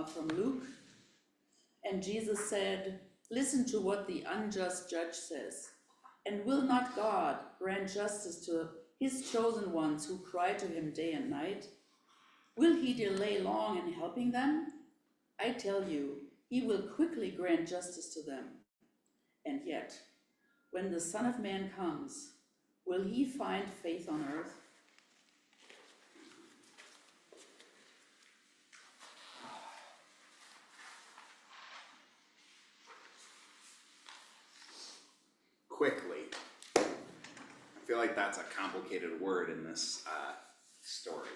from Luke. And Jesus said, "Listen to what the unjust judge says. And will not God grant justice to his chosen ones who cry to him day and night? Will he delay long in helping them? I tell you, he will quickly grant justice to them. And yet, when the Son of Man comes, will he find faith on earth?" Quickly. I feel like that's a complicated word in this story.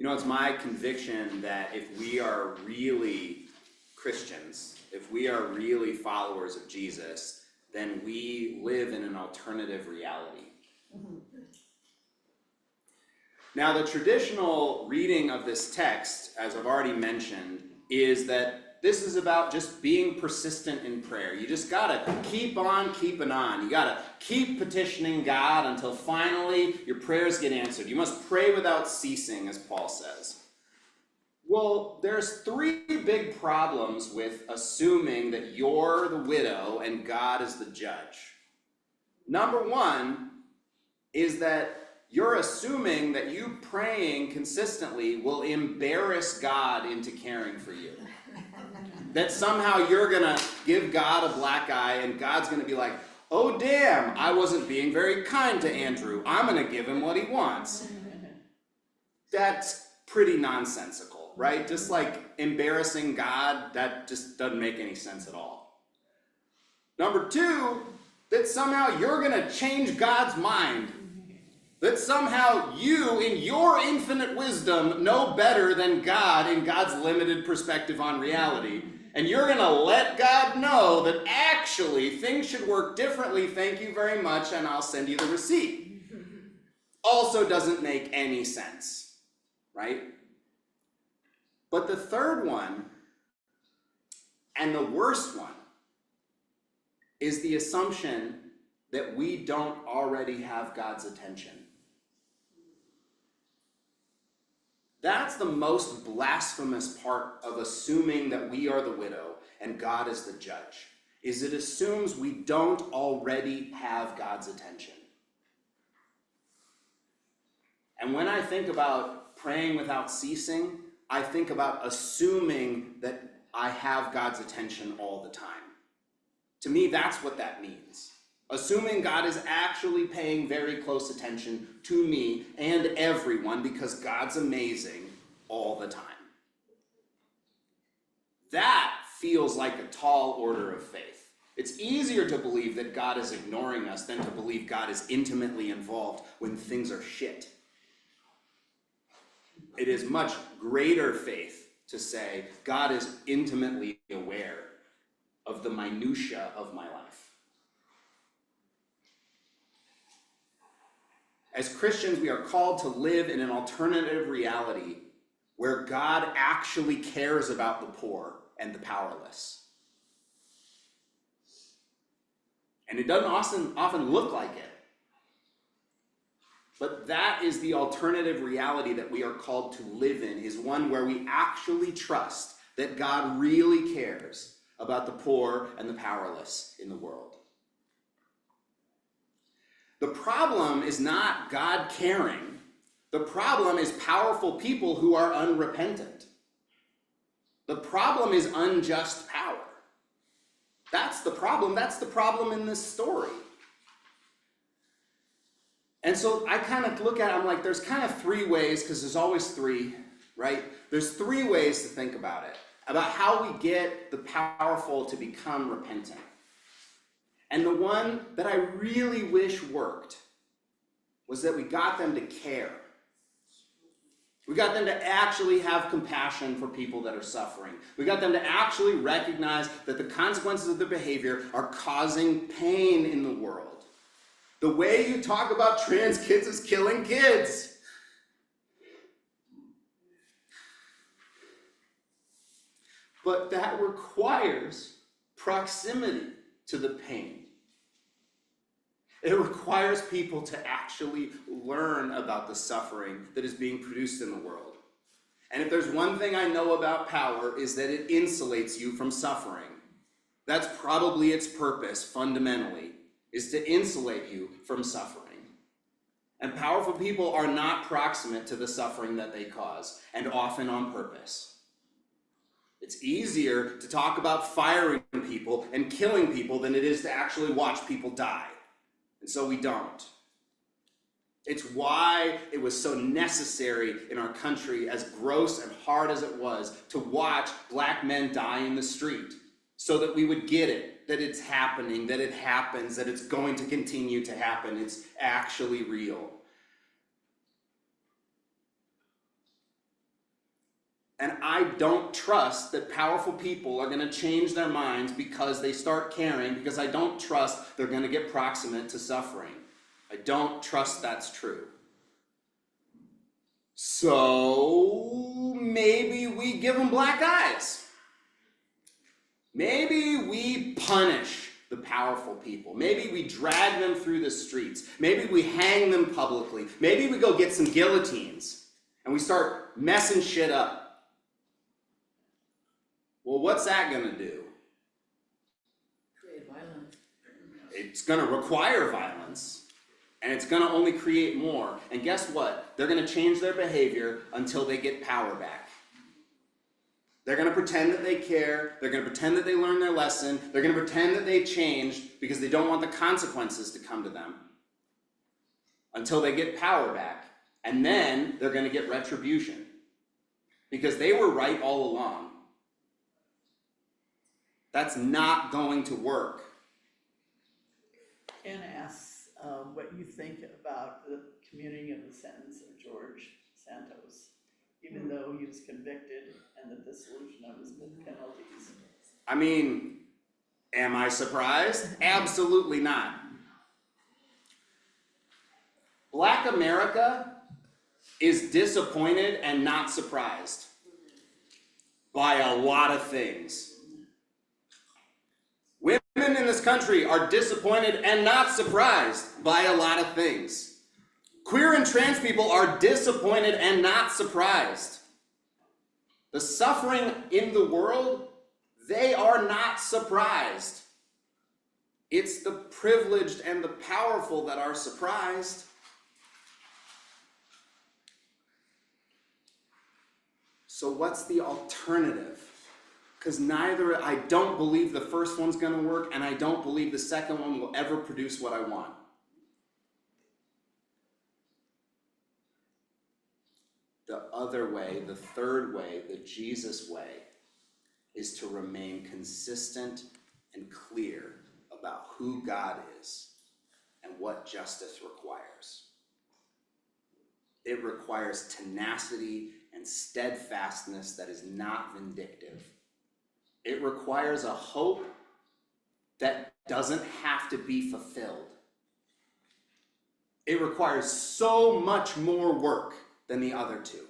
It's my conviction that if we are really Christians, if we are really followers of Jesus, then we live in an alternative reality. Now, the traditional reading of this text, as I've already mentioned, is that this is about just being persistent in prayer. You just gotta keep on keeping on. You gotta keep petitioning God until finally your prayers get answered. You must pray without ceasing, as Paul says. Well, there's three big problems with assuming that you're the widow and God is the judge. Number one is that you're assuming that you praying consistently will embarrass God into caring for you. That somehow you're gonna give God a black eye and God's gonna be like, "Oh damn, I wasn't being very kind to Andrew. I'm gonna give him what he wants." That's pretty nonsensical, right? Just like embarrassing God, that just doesn't make any sense at all. Number two, that somehow you're gonna change God's mind. That somehow you, in your infinite wisdom, know better than God in God's limited perspective on reality. And you're going to let God know that actually things should work differently, thank you very much, and I'll send you the receipt. Also doesn't make any sense, right? But the third one, and the worst one, is the assumption that we don't already have God's attention. That's the most blasphemous part of assuming that we are the widow and God is the judge, is it assumes we don't already have God's attention. And when I think about praying without ceasing, I think about assuming that I have God's attention all the time. To me, that's what that means. Assuming God is actually paying very close attention to me and everyone because God's amazing all the time. That feels like a tall order of faith. It's easier to believe that God is ignoring us than to believe God is intimately involved when things are shit. It is much greater faith to say God is intimately aware of the minutia of my life. As Christians, we are called to live in an alternative reality where God actually cares about the poor and the powerless. And it doesn't often look like it. But that is the alternative reality that we are called to live in, is one where we actually trust that God really cares about the poor and the powerless in the world. The problem is not God caring. The problem is powerful people who are unrepentant. The problem is unjust power. That's the problem. That's the problem in this story. And so I kind of look at it, I'm like, there's kind of three ways, because there's always three, right? There's three ways to think about it, about how we get the powerful to become repentant. And the one that I really wish worked was that we got them to care. We got them to actually have compassion for people that are suffering. We got them to actually recognize that the consequences of their behavior are causing pain in the world. The way you talk about trans kids is killing kids. But that requires proximity to the pain. It requires people to actually learn about the suffering that is being produced in the world. And if there's one thing I know about power, is that it insulates you from suffering. That's probably its purpose, fundamentally, is to insulate you from suffering. And powerful people are not proximate to the suffering that they cause, and often on purpose. It's easier to talk about firing people and killing people than it is to actually watch people die. And so we don't. It's why it was so necessary in our country, as gross and hard as it was, to watch black men die in the street, so that we would get it, that it's happening, that it happens, that it's going to continue to happen. It's actually real. And I don't trust that powerful people are going to change their minds because they start caring, because I don't trust they're going to get proximate to suffering. I don't trust that's true. So maybe we give them black eyes. Maybe we punish the powerful people. Maybe we drag them through the streets. Maybe we hang them publicly. Maybe we go get some guillotines and we start messing shit up. Well, what's that going to do? Create violence. It's going to require violence, and it's going to only create more. And guess what? They're going to change their behavior until they get power back. They're going to pretend that they care. They're going to pretend that they learned their lesson. They're going to pretend that they changed because they don't want the consequences to come to them until they get power back. And then they're going to get retribution because they were right all along. That's not going to work. Ken asks what you think about the commuting of the sentence of George Santos, even though he was convicted, and the dissolution of his penalties. I mean, am I surprised? Absolutely not. Black America is disappointed and not surprised by a lot of things. Women in this country are disappointed and not surprised by a lot of things. Queer and trans people are disappointed and not surprised. The suffering in the world, they are not surprised. It's the privileged and the powerful that are surprised. So what's the alternative? Because I don't believe the first one's going to work, and I don't believe the second one will ever produce what I want. The other way, the third way, the Jesus way, is to remain consistent and clear about who God is and what justice requires. It requires tenacity and steadfastness that is not vindictive. It requires a hope that doesn't have to be fulfilled. It requires so much more work than the other two.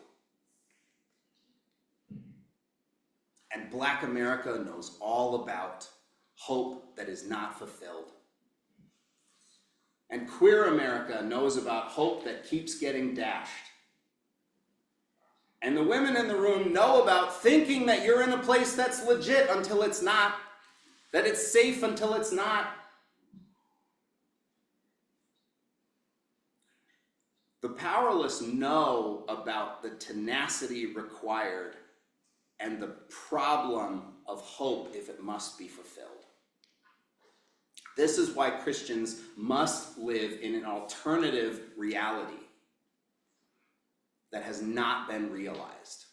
And Black America knows all about hope that is not fulfilled. And queer America knows about hope that keeps getting dashed. And the women in the room know about thinking that you're in a place that's legit until it's not, that it's safe until it's not. The powerless know about the tenacity required and the problem of hope if it must be fulfilled. This is why Christians must live in an alternative reality that has not been realized.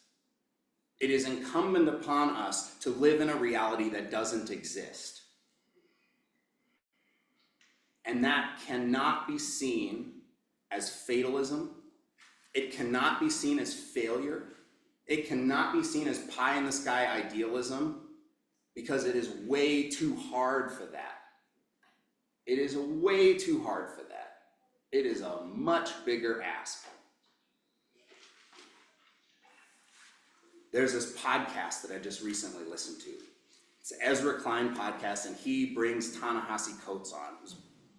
It is incumbent upon us to live in a reality that doesn't exist. And that cannot be seen as fatalism. It cannot be seen as failure. It cannot be seen as pie-in-the-sky idealism, because it is way too hard for that. It is way too hard for that. It is a much bigger ask. There's this podcast that I just recently listened to. It's an Ezra Klein podcast, and he brings Ta-Nehisi Coates on, who's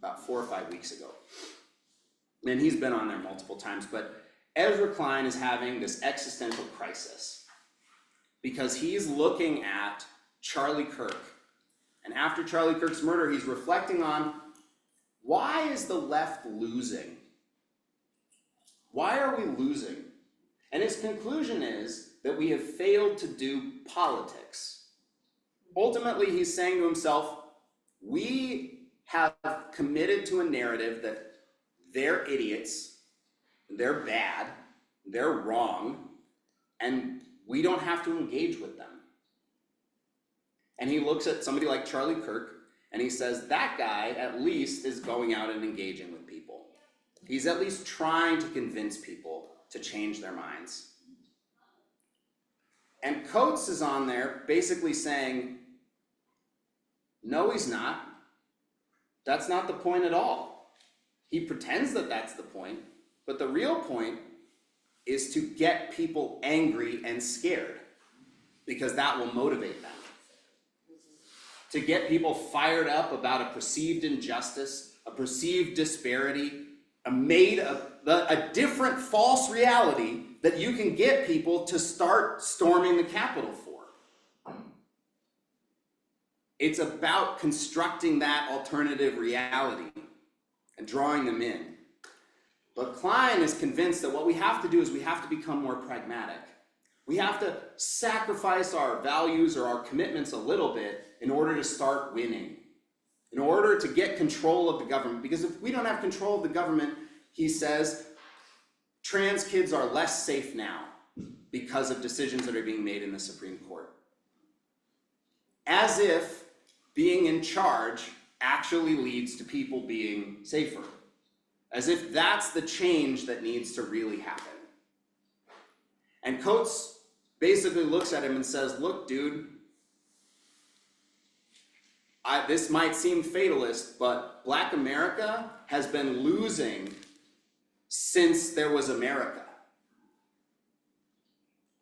about 4 or 5 weeks ago. And he's been on there multiple times, but Ezra Klein is having this existential crisis because he's looking at Charlie Kirk. And after Charlie Kirk's murder, he's reflecting on, why is the left losing? Why are we losing? And his conclusion is that we have failed to do politics. Ultimately, he's saying to himself, we have committed to a narrative that they're idiots, they're bad, they're wrong, and we don't have to engage with them. And he looks at somebody like Charlie Kirk, and he says, that guy at least is going out and engaging with people. He's at least trying to convince people to change their minds. And Coates is on there basically saying, no, he's not. That's not the point at all. He pretends that that's the point, but the real point is to get people angry and scared, because that will motivate them. To get people fired up about a perceived injustice, a perceived disparity, a different false reality that you can get people to start storming the Capitol for. It's about constructing that alternative reality and drawing them in. But Klein is convinced that what we have to do is we have to become more pragmatic. We have to sacrifice our values or our commitments a little bit in order to start winning, in order to get control of the government. Because if we don't have control of the government, he says, trans kids are less safe now because of decisions that are being made in the Supreme Court. As if being in charge actually leads to people being safer. As if that's the change that needs to really happen. And Coates basically looks at him and says, look, dude, this might seem fatalist, but Black America has been losing since there was America.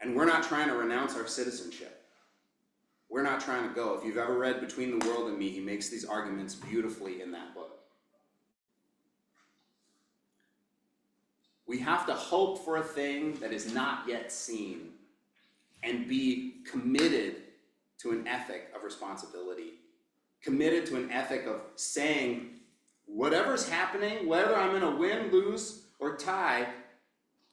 And we're not trying to renounce our citizenship. We're not trying to go. If you've ever read Between the World and Me, he makes these arguments beautifully in that book. We have to hope for a thing that is not yet seen and be committed to an ethic of responsibility, committed to an ethic of saying, whatever's happening, whether I'm gonna win, lose, or tie,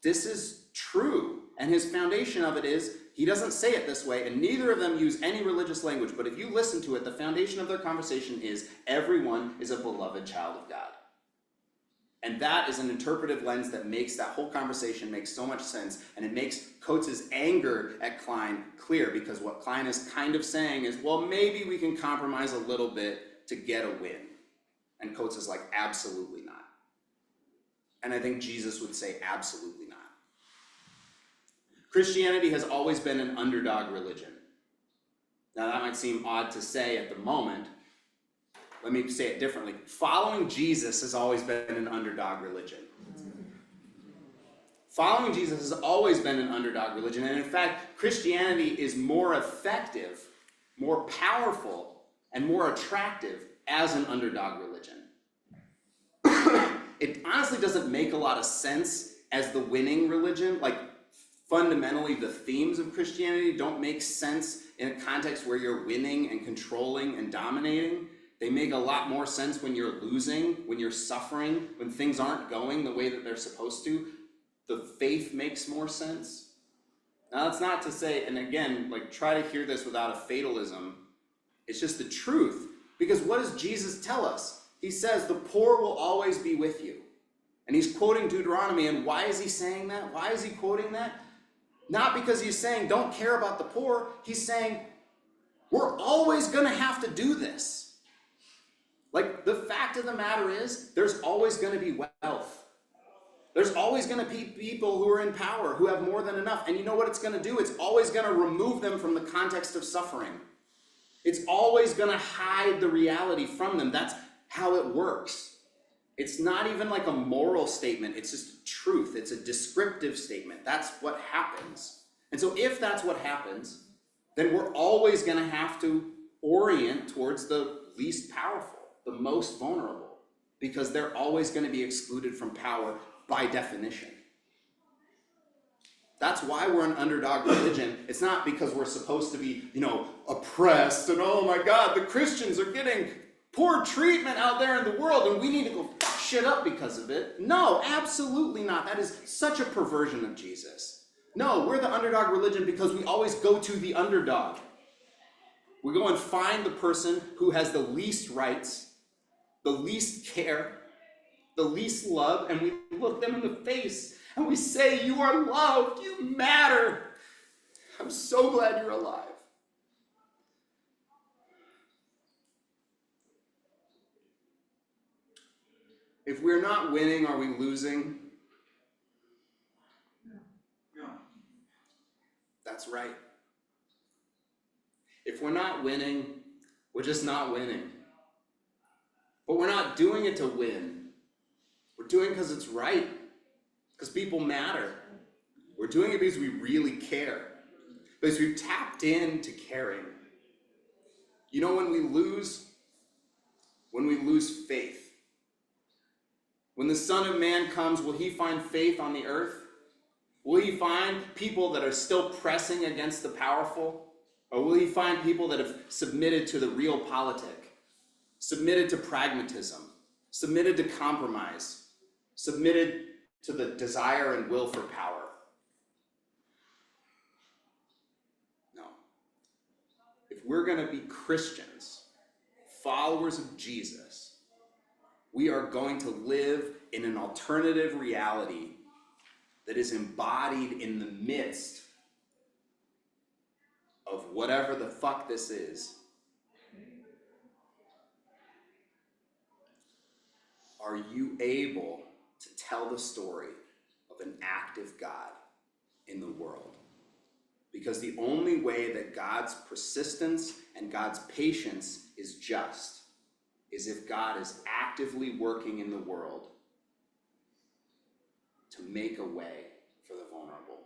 this is true. And his foundation of it is, he doesn't say it this way, and neither of them use any religious language, but if you listen to it, the foundation of their conversation is, everyone is a beloved child of God. And that is an interpretive lens that makes that whole conversation make so much sense, and it makes Coates' anger at Klein clear, because what Klein is kind of saying is, well, maybe we can compromise a little bit to get a win. And Coates is like, absolutely not. And I think Jesus would say, absolutely not. Christianity has always been an underdog religion. Now that might seem odd to say at the moment. Let me say it differently. Following Jesus has always been an underdog religion. Following Jesus has always been an underdog religion. And in fact, Christianity is more effective, more powerful, and more attractive as an underdog religion. It honestly doesn't make a lot of sense as the winning religion. Like, fundamentally, the themes of Christianity don't make sense in a context where you're winning and controlling and dominating. They make a lot more sense when you're losing, when you're suffering, when things aren't going the way that they're supposed to. The faith makes more sense. Now, that's not to say, and again, like, try to hear this without a fatalism. It's just the truth. Because what does Jesus tell us? He says, the poor will always be with you. And he's quoting Deuteronomy, and why is he saying that? Why is he quoting that? Not because he's saying, don't care about the poor. He's saying, we're always gonna have to do this. Like, the fact of the matter is, there's always gonna be wealth. There's always gonna be people who are in power, who have more than enough. And you know what it's gonna do? It's always gonna remove them from the context of suffering. It's always gonna hide the reality from them. That's how it works. It's not even like a moral statement, it's just truth. It's a descriptive statement. That's what happens. And so if that's what happens, then we're always gonna have to orient towards the least powerful, the most vulnerable. because they're always going to be excluded from power by definition. That's why we're an underdog religion. It's not because we're supposed to be, oppressed and oh my God, the Christians are getting poor treatment out there in the world and we need to go fuck shit up because of it. No, absolutely not. That is such a perversion of Jesus. No, we're the underdog religion because we always go to the underdog. We go and find the person who has the least rights, the least care, the least love, and we look them in the face and we say, you are loved, you matter. I'm so glad you're alive. If we're not winning, are we losing? Yeah. That's right. If we're not winning, we're just not winning. But we're not doing it to win. We're doing it because it's right. Because people matter. We're doing it because we really care. Because we've tapped into caring. When we lose faith. When the Son of Man comes, will he find faith on the earth? Will he find people that are still pressing against the powerful? Or will he find people that have submitted to the realpolitik, submitted to pragmatism, submitted to compromise, submitted to the desire and will for power? No. If we're going to be Christians, followers of Jesus, we are going to live in an alternative reality that is embodied in the midst of whatever the fuck this is. Are you able to tell the story of an active God in the world? Because the only way that God's persistence and God's patience is just is if God is actively working in the world to make a way for the vulnerable.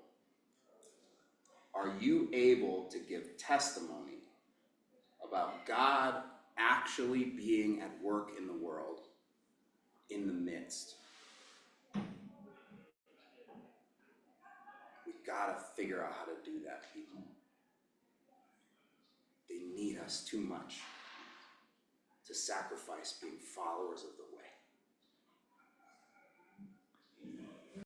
Are you able to give testimony about God actually being at work in the world, in the midst? We've got to figure out how to do that, people. They need us too much to sacrifice being followers of the